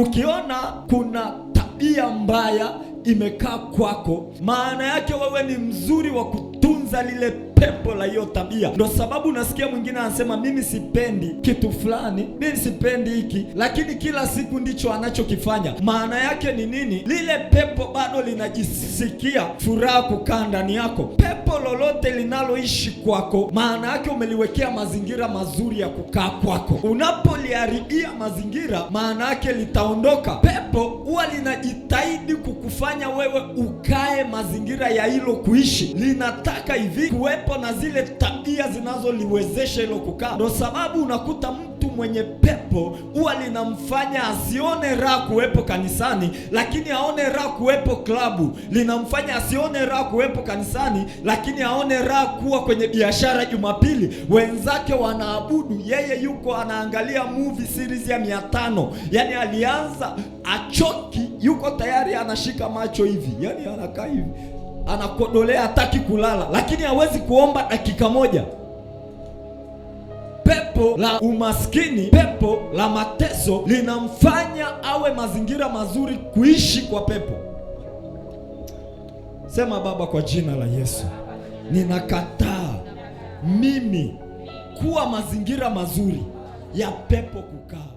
Ukiona kuna tabia mbaya imekaa kwako, maana yake wewe ni mzuri wa kutunza lile pepo la hiyo tabia. Ndio sababu unasikia mwingine anasema mimi sipendi kitu fulani, mimi sipendi hiki, lakini kila siku ndicho anachokifanya. Maana yake ni nini? Lile pepo bado linajisikia furaha kukaa ndani yako. Pepo lolote linaloishi kwako, maana yake umeliwekea mazingira mazuri ya kukaa kwako. Unapoliharibia mazingira, maana yake litaondoka. Pepo huwa linajitahidi kukufanya wewe ukae mazingira ya hilo kuishi. Linataka hivi kuwepo na zile tabia zinazoliwezesha hilo kukaa. Ndio sababu unakuta mtu mwenye pepo huwa linamfanya asione raha kuwepo kanisani, lakini aone raha kuwepo klabu. Linamfanya asione raha kuwepo kanisani, lakini aone raha kuwa kwenye biashara Jumapili. Wenzake wanaabudu, yeye yuko anaangalia movie series ya 500. Yaani alianza achoki, yuko tayari anashika macho hivi, yaani anakaa hivi, anakodolea, hataki kulala, lakini hawezi kuomba dakika moja. Pepo la umaskini, pepo la mateso linamfanya awe mazingira mazuri kuishi kwa pepo. Sema Baba, kwa jina la Yesu, ninakataa mimi kuwa mazingira mazuri ya pepo kukaa.